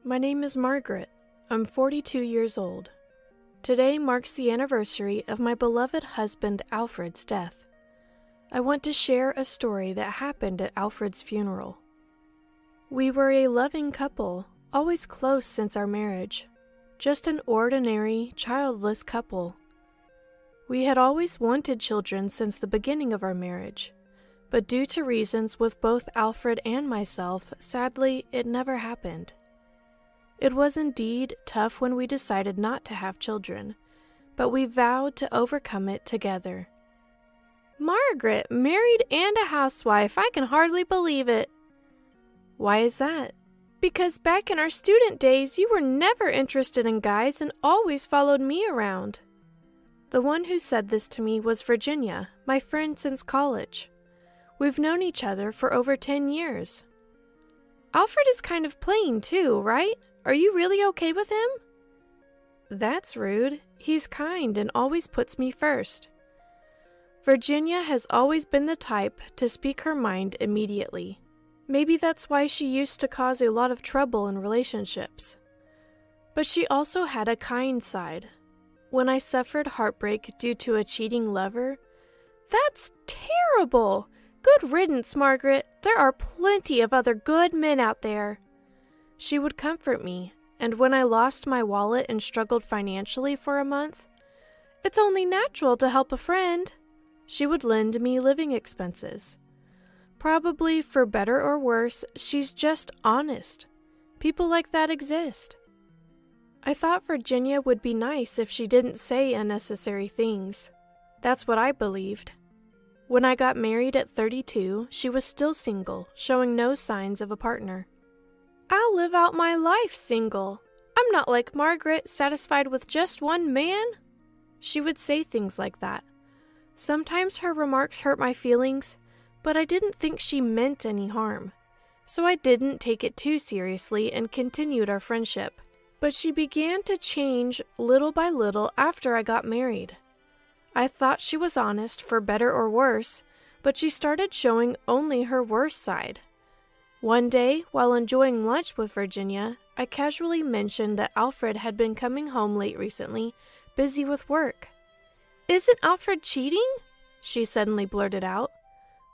My name is Margaret. I'm 42 years old. Today marks the anniversary of my beloved husband Alfred's death. I want to share a story that happened at Alfred's funeral. We were a loving couple, always close since our marriage. Just an ordinary, childless couple. We had always wanted children since the beginning of our marriage, but due to reasons with both Alfred and myself, sadly, it never happened. It was indeed tough when we decided not to have children, but we vowed to overcome it together. Margaret, married and a housewife, I can hardly believe it. Why is that? Because back in our student days, you were never interested in guys and always followed me around. The one who said this to me was Virginia, my friend since college. We've known each other for over 10 years. Alfred is kind of plain too, right? Are you really okay with him? That's rude. He's kind and always puts me first. Virginia has always been the type to speak her mind immediately. Maybe that's why she used to cause a lot of trouble in relationships. But she also had a kind side. When I suffered heartbreak due to a cheating lover, that's terrible! Good riddance, Margaret. There are plenty of other good men out there. She would comfort me, and when I lost my wallet and struggled financially for a month, it's only natural to help a friend. She would lend me living expenses. Probably for better or worse, she's just honest. People like that exist. I thought Virginia would be nice if she didn't say unnecessary things. That's what I believed. When I got married at 32, she was still single, showing no signs of a partner. I'll live out my life single. I'm not like Margaret, satisfied with just one man. She would say things like that. Sometimes her remarks hurt my feelings, but I didn't think she meant any harm. So I didn't take it too seriously and continued our friendship. But she began to change little by little after I got married. I thought she was honest for better or worse, but she started showing only her worst side. One day, while enjoying lunch with Virginia, I casually mentioned that Alfred had been coming home late recently, busy with work. Isn't Alfred cheating? She suddenly blurted out.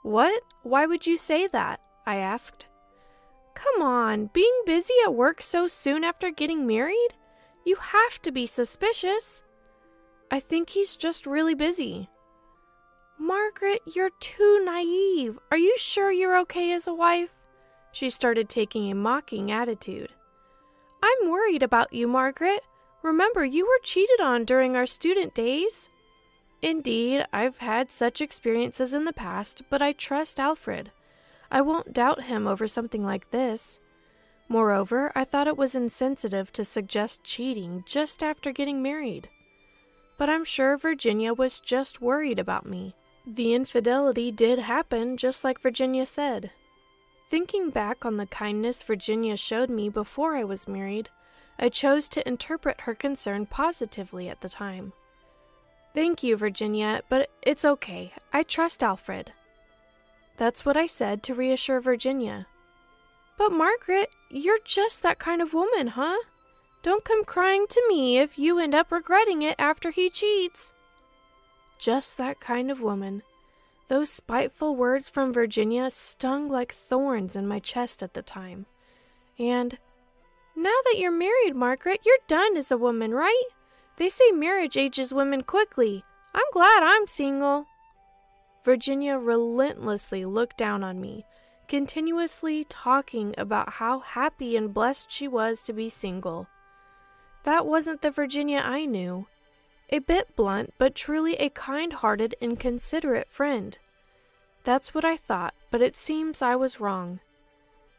What? Why would you say that? I asked. Come on, being busy at work so soon after getting married? You have to be suspicious. I think he's just really busy. Margaret, you're too naive. Are you sure you're okay as a wife? She started taking a mocking attitude. I'm worried about you, Margaret. Remember, you were cheated on during our student days. Indeed, I've had such experiences in the past, but I trust Alfred. I won't doubt him over something like this. Moreover, I thought it was insensitive to suggest cheating just after getting married. But I'm sure Virginia was just worried about me. The infidelity did happen, just like Virginia said. Thinking back on the kindness Virginia showed me before I was married, I chose to interpret her concern positively at the time. Thank you, Virginia, but it's okay. I trust Alfred. That's what I said to reassure Virginia. But Margaret, you're just that kind of woman, huh? Don't come crying to me if you end up regretting it after he cheats. Just that kind of woman. Those spiteful words from Virginia stung like thorns in my chest at the time. And, now that you're married, Margaret, you're done as a woman, right? They say marriage ages women quickly. I'm glad I'm single. Virginia relentlessly looked down on me, continuously talking about how happy and blessed she was to be single. That wasn't the Virginia I knew. A bit blunt, but truly a kind-hearted and considerate friend. That's what I thought, but it seems I was wrong.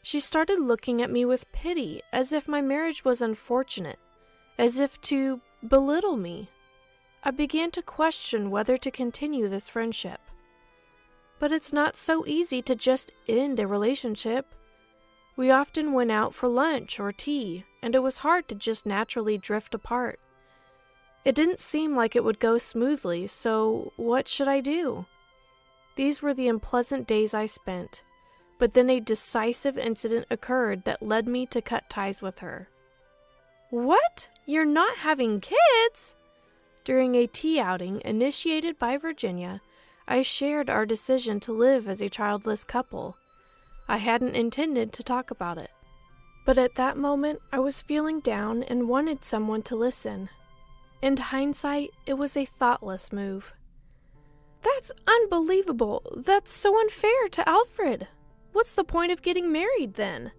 She started looking at me with pity, as if my marriage was unfortunate, as if to belittle me. I began to question whether to continue this friendship. But it's not so easy to just end a relationship. We often went out for lunch or tea, and it was hard to just naturally drift apart. It didn't seem like it would go smoothly, so what should I do? These were the unpleasant days I spent, but then a decisive incident occurred that led me to cut ties with her. What? You're not having kids? During a tea outing initiated by Virginia, I shared our decision to live as a childless couple. I hadn't intended to talk about it. But at that moment, I was feeling down and wanted someone to listen. In hindsight, it was a thoughtless move. That's unbelievable. That's so unfair to Alfred. What's the point of getting married then?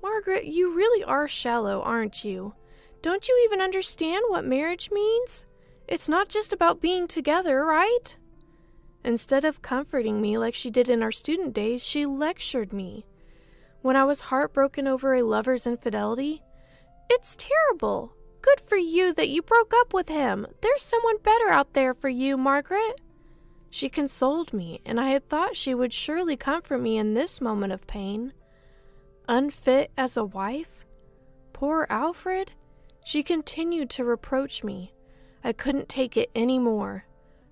Margaret, you really are shallow, aren't you? Don't you even understand what marriage means? It's not just about being together, right? Instead of comforting me like she did in our student days, she lectured me. When I was heartbroken over a lover's infidelity, "It's terrible. Good for you that you broke up with him. There's someone better out there for you, Margaret." She consoled me, and I had thought she would surely comfort me in this moment of pain. Unfit as a wife? Poor Alfred? She continued to reproach me. I couldn't take it any more.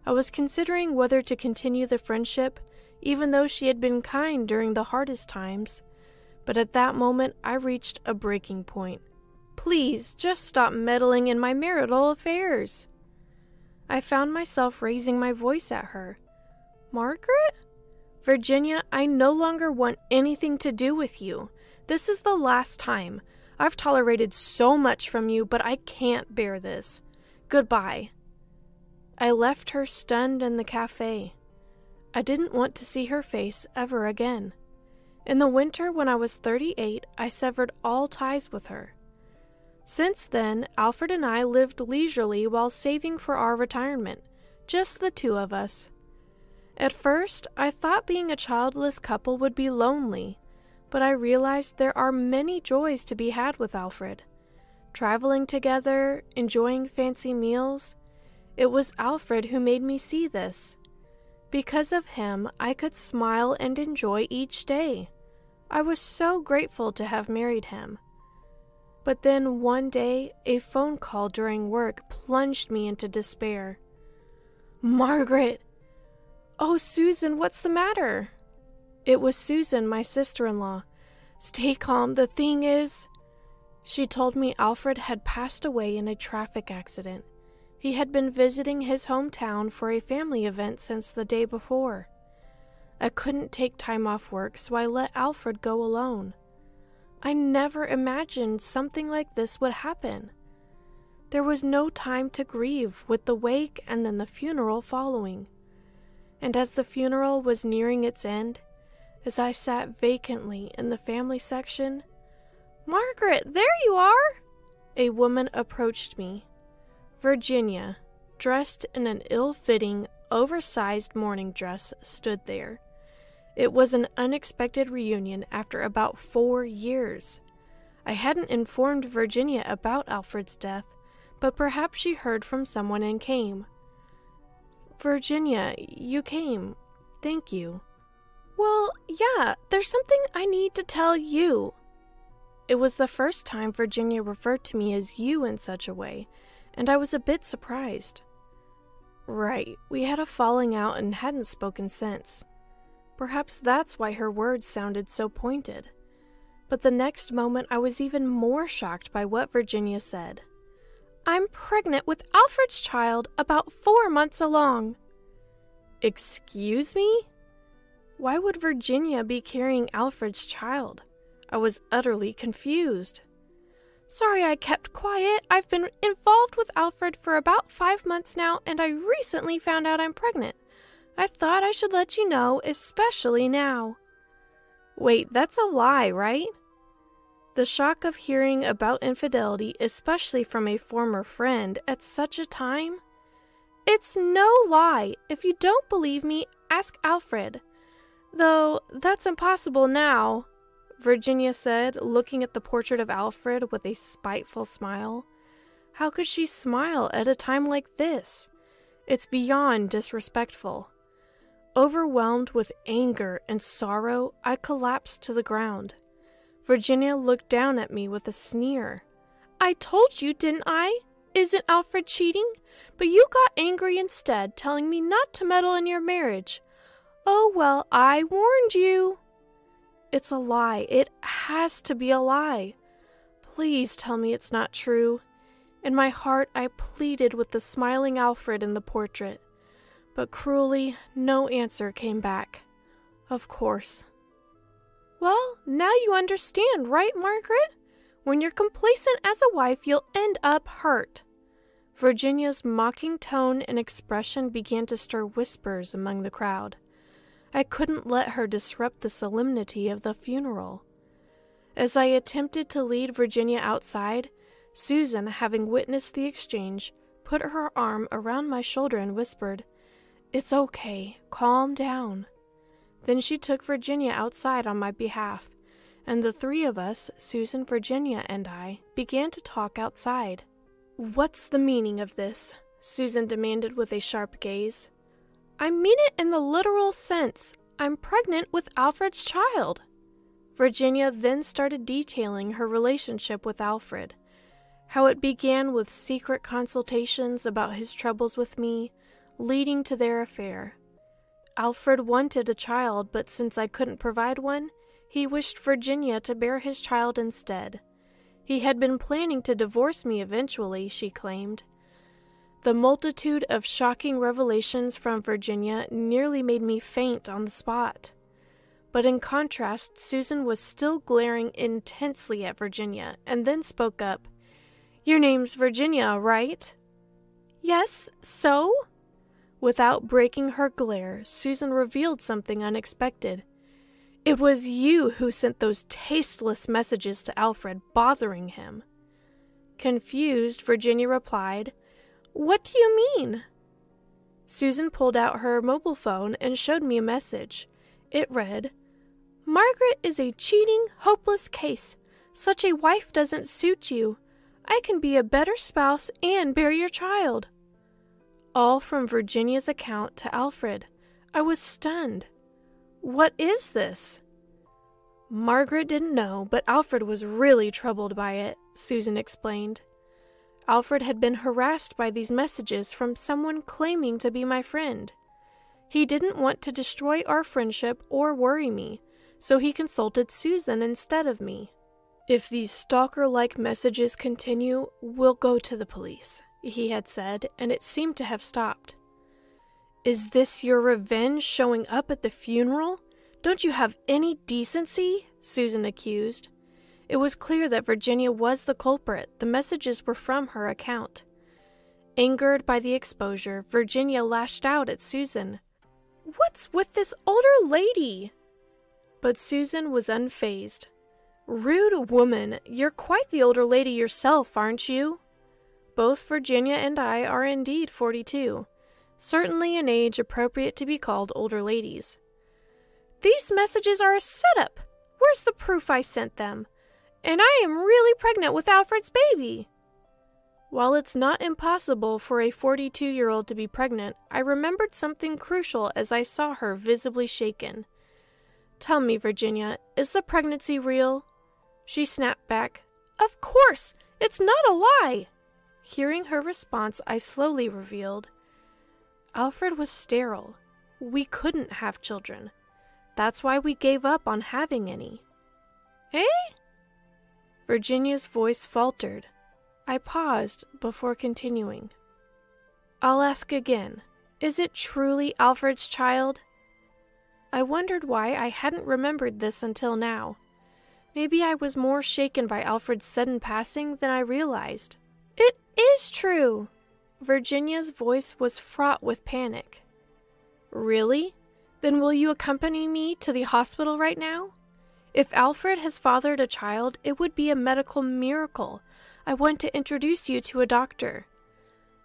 I was considering whether to continue the friendship, even though she had been kind during the hardest times. But at that moment, I reached a breaking point. Please, just stop meddling in my marital affairs. I found myself raising my voice at her. Margaret? Virginia, I no longer want anything to do with you. This is the last time. I've tolerated so much from you, but I can't bear this. Goodbye. I left her stunned in the cafe. I didn't want to see her face ever again. In the winter when I was 38, I severed all ties with her. Since then, Alfred and I lived leisurely while saving for our retirement, just the two of us. At first, I thought being a childless couple would be lonely, but I realized there are many joys to be had with Alfred. Traveling together, enjoying fancy meals. It was Alfred who made me see this. Because of him, I could smile and enjoy each day. I was so grateful to have married him. But then one day, a phone call during work plunged me into despair. Margaret! Oh, Susan, what's the matter? It was Susan, my sister-in-law. Stay calm, the thing is... She told me Alfred had passed away in a traffic accident. He had been visiting his hometown for a family event since the day before. I couldn't take time off work, so I let Alfred go alone. I never imagined something like this would happen. There was no time to grieve, with the wake and then the funeral following. And as the funeral was nearing its end, as I sat vacantly in the family section, Margaret, there you are! A woman approached me. Virginia, dressed in an ill-fitting, oversized morning dress, stood there. It was an unexpected reunion after about 4 years. I hadn't informed Virginia about Alfred's death, but perhaps she heard from someone and came. Virginia, you came. Thank you. Well, yeah, there's something I need to tell you. It was the first time Virginia referred to me as you in such a way, and I was a bit surprised. Right, we had a falling out and hadn't spoken since. Perhaps that's why her words sounded so pointed. But the next moment I was even more shocked by what Virginia said. I'm pregnant with Alfred's child, about 4 months along. Excuse me? Why would Virginia be carrying Alfred's child? I was utterly confused. Sorry I kept quiet. I've been involved with Alfred for about 5 months now, and I recently found out I'm pregnant. I thought I should let you know, especially now. Wait, that's a lie, right? The shock of hearing about infidelity, especially from a former friend, at such a time? It's no lie. If you don't believe me, ask Alfred. Though, that's impossible now, Virginia said, looking at the portrait of Alfred with a spiteful smile. How could she smile at a time like this? It's beyond disrespectful. Overwhelmed with anger and sorrow, I collapsed to the ground. Virginia looked down at me with a sneer. I told you, didn't I? Isn't Alfred cheating? But you got angry instead, telling me not to meddle in your marriage. Oh, well, I warned you. It's a lie. It has to be a lie. Please tell me it's not true. In my heart, I pleaded with the smiling Alfred in the portrait. But cruelly, no answer came back. Of course. Well, now you understand, right, Margaret? When you're complacent as a wife, you'll end up hurt. Virginia's mocking tone and expression began to stir whispers among the crowd. I couldn't let her disrupt the solemnity of the funeral. As I attempted to lead Virginia outside, Susan, having witnessed the exchange, put her arm around my shoulder and whispered, "It's okay, calm down." Then she took Virginia outside on my behalf, and the three of us, Susan, Virginia, and I, began to talk outside. "What's the meaning of this?" Susan demanded with a sharp gaze. "I mean it in the literal sense. I'm pregnant with Alfred's child." Virginia then started detailing her relationship with Alfred, how it began with secret consultations about his troubles with me, leading to their affair. Alfred wanted a child, but since I couldn't provide one, he wished Virginia to bear his child instead. He had been planning to divorce me eventually, she claimed. The multitude of shocking revelations from Virginia nearly made me faint on the spot. But in contrast, Susan was still glaring intensely at Virginia, and then spoke up. "Your name's Virginia, right?" "Yes, so?" Without breaking her glare, Susan revealed something unexpected. "It was you who sent those tasteless messages to Alfred, bothering him." Confused, Virginia replied, "What do you mean?" Susan pulled out her mobile phone and showed me a message. It read, "Margaret is a cheating, hopeless case. Such a wife doesn't suit you. I can be a better spouse and bear your child." All from Virginia's account to Alfred. I was stunned. "What is this?" Margaret didn't know, but Alfred was really troubled by it, Susan explained. Alfred had been harassed by these messages from someone claiming to be my friend. He didn't want to destroy our friendship or worry me, so he consulted Susan instead of me. "If these stalker-like messages continue, we'll go to the police," he had said, and it seemed to have stopped. "Is this your revenge showing up at the funeral? Don't you have any decency?" Susan accused. It was clear that Virginia was the culprit. The messages were from her account. Angered by the exposure, Virginia lashed out at Susan. "What's with this older lady?" But Susan was unfazed. "Rude woman, you're quite the older lady yourself, aren't you?" Both Virginia and I are indeed 42, certainly an age appropriate to be called older ladies. "These messages are a setup. Where's the proof I sent them? And I am really pregnant with Alfred's baby." While it's not impossible for a 42-year-old to be pregnant, I remembered something crucial as I saw her visibly shaken. "Tell me, Virginia, is the pregnancy real?" She snapped back, "Of course! It's not a lie!" Hearing her response, I slowly revealed, Alfred was sterile. We couldn't have children. That's why we gave up on having any. "Eh?" Virginia's voice faltered. I paused before continuing. "I'll ask again. Is it truly Alfred's child?" I wondered why I hadn't remembered this until now. Maybe I was more shaken by Alfred's sudden passing than I realized. "It is true!" Virginia's voice was fraught with panic. "Really? Then will you accompany me to the hospital right now? If Alfred has fathered a child, it would be a medical miracle. I want to introduce you to a doctor."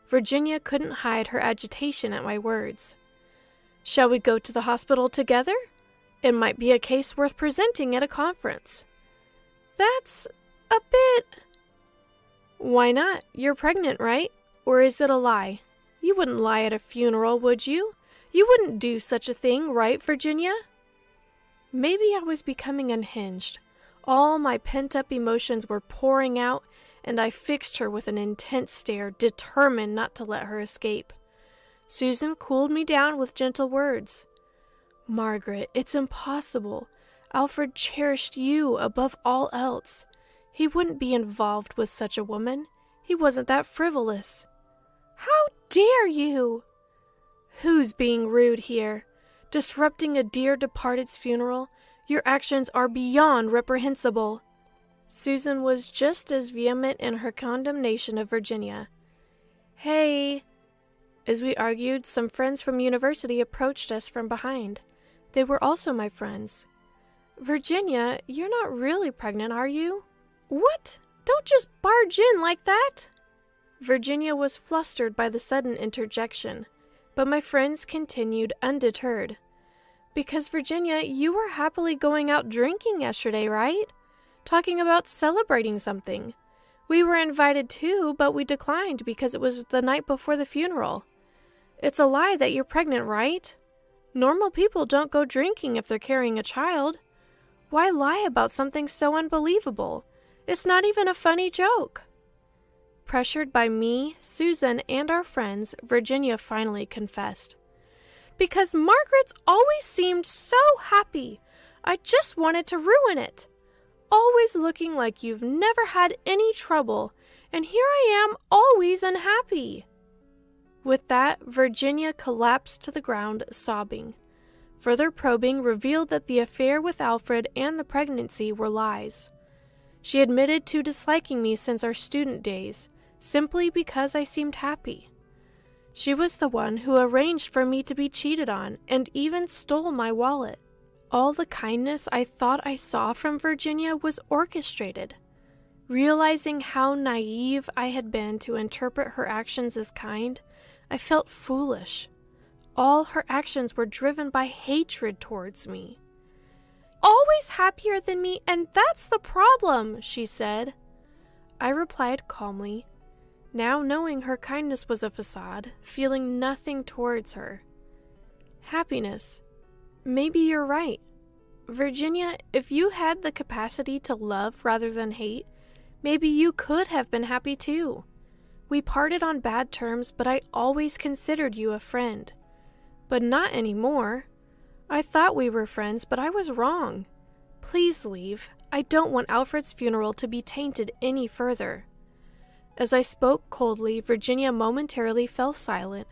Virginia couldn't hide her agitation at my words. "Shall we go to the hospital together? It might be a case worth presenting at a conference." "That's a bit..." "Why not? You're pregnant, right? Or is it a lie? You wouldn't lie at a funeral, would you? You wouldn't do such a thing, right, Virginia?" Maybe I was becoming unhinged. All my pent-up emotions were pouring out, and I fixed her with an intense stare, determined not to let her escape. Susan cooled me down with gentle words. "Margaret, it's impossible. Alfred cherished you above all else. He wouldn't be involved with such a woman. He wasn't that frivolous. How dare you? Who's being rude here? Disrupting a dear departed's funeral? Your actions are beyond reprehensible. Susan was just as vehement in her condemnation of Virginia. Hey! As we argued, some friends from university approached us from behind. They were also my friends. Virginia, you're not really pregnant, are you? What? Don't just barge in like that! Virginia was flustered by the sudden interjection, but my friends continued undeterred. Because, Virginia, you were happily going out drinking yesterday, right? Talking about celebrating something. We were invited too, but we declined because it was the night before the funeral. It's a lie that you're pregnant, right? Normal people don't go drinking if they're carrying a child. Why lie about something so unbelievable? It's not even a funny joke. Pressured by me, Susan, and our friends, Virginia finally confessed. Because Margaret's always seemed so happy. I just wanted to ruin it. Always looking like you've never had any trouble, and here I am always unhappy. With that, Virginia collapsed to the ground, sobbing. Further probing revealed that the affair with Alfred and the pregnancy were lies. She admitted to disliking me since our student days, simply because I seemed happy. She was the one who arranged for me to be cheated on and even stole my wallet. All the kindness I thought I saw from Virginia was orchestrated. Realizing how naive I had been to interpret her actions as kind, I felt foolish. All her actions were driven by hatred towards me. Always happier than me, and that's the problem, she said. I replied calmly, now knowing her kindness was a facade, feeling nothing towards her. Happiness. Maybe you're right. Virginia, if you had the capacity to love rather than hate, maybe you could have been happy too. We parted on bad terms, but I always considered you a friend. But not anymore. I thought we were friends, but I was wrong. Please leave. I don't want Alfred's funeral to be tainted any further. As I spoke coldly, Virginia momentarily fell silent,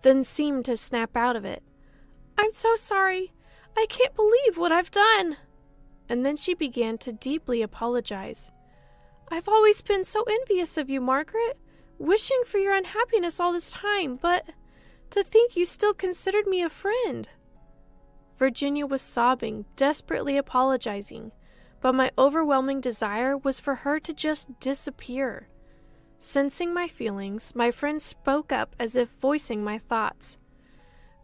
then seemed to snap out of it. I'm so sorry. I can't believe what I've done. And then she began to deeply apologize. I've always been so envious of you, Margaret, wishing for your unhappiness all this time, but to think you still considered me a friend. Virginia was sobbing, desperately apologizing, but my overwhelming desire was for her to just disappear. Sensing my feelings, my friend spoke up as if voicing my thoughts.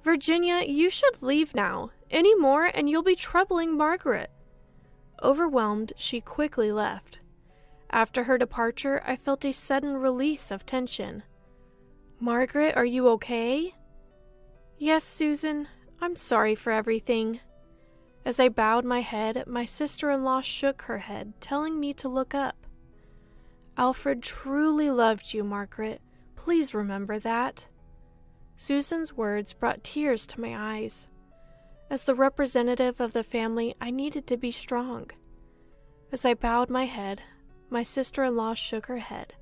Virginia, you should leave now. Any more and you'll be troubling Margaret. Overwhelmed, she quickly left. After her departure, I felt a sudden release of tension. Margaret, are you okay? Yes, Susan. I'm sorry for everything. As I bowed my head, my sister-in-law shook her head, telling me to look up. Alfred truly loved you, Margaret. Please remember that. Susan's words brought tears to my eyes. As the representative of the family, I needed to be strong. As I bowed my head, my sister-in-law shook her head,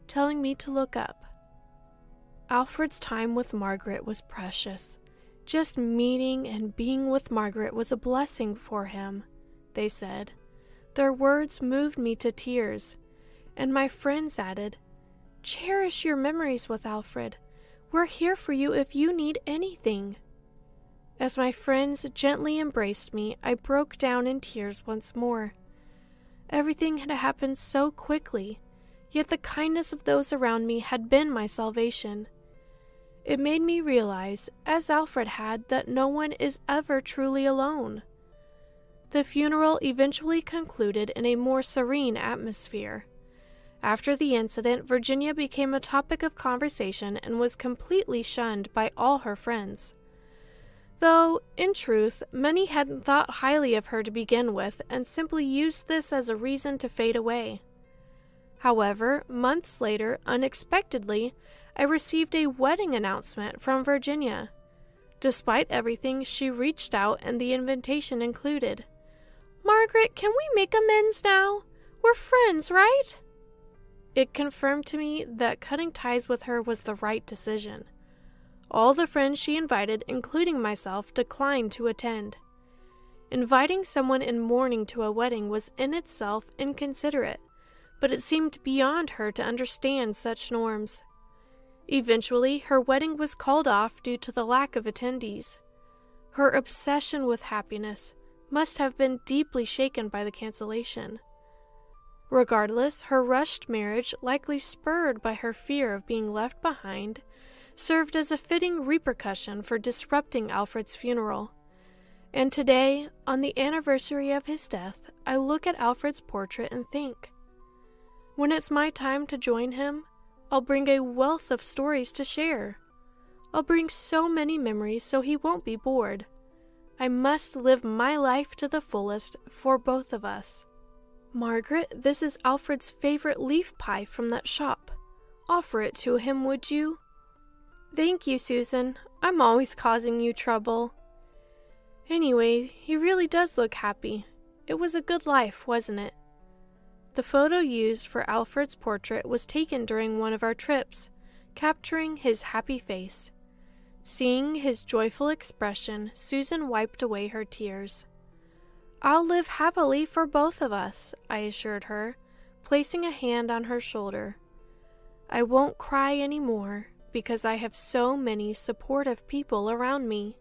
telling me to look up. Alfred's time with Margaret was precious. Just meeting and being with Margaret was a blessing for him, they said. Their words moved me to tears, and my friends added, Cherish your memories with Alfred. We're here for you if you need anything. As my friends gently embraced me, I broke down in tears once more. Everything had happened so quickly, yet the kindness of those around me had been my salvation. It made me realize, as Alfred had, that no one is ever truly alone. The funeral eventually concluded in a more serene atmosphere. After the incident, Virginia became a topic of conversation and was completely shunned by all her friends. Though, in truth, many hadn't thought highly of her to begin with and simply used this as a reason to fade away. However, months later, unexpectedly, I received a wedding announcement from Virginia. Despite everything, she reached out and the invitation included, Margaret, can we make amends now? We're friends, right?" It confirmed to me that cutting ties with her was the right decision. All the friends she invited, including myself, declined to attend. Inviting someone in mourning to a wedding was in itself inconsiderate, but it seemed beyond her to understand such norms. Eventually, her wedding was called off due to the lack of attendees. Her obsession with happiness must have been deeply shaken by the cancellation. Regardless, her rushed marriage, likely spurred by her fear of being left behind, served as a fitting repercussion for disrupting Alfred's funeral. And today, on the anniversary of his death, I look at Alfred's portrait and think, when it's my time to join him, I'll bring a wealth of stories to share. I'll bring so many memories so he won't be bored. I must live my life to the fullest for both of us. Margaret, this is Alfred's favorite leaf pie from that shop. Offer it to him, would you? Thank you, Susan. I'm always causing you trouble. Anyway, he really does look happy. It was a good life, wasn't it? The photo used for Alfred's portrait was taken during one of our trips, capturing his happy face. Seeing his joyful expression, Susan wiped away her tears. "I'll live happily for both of us," I assured her, placing a hand on her shoulder. "I won't cry anymore because I have so many supportive people around me."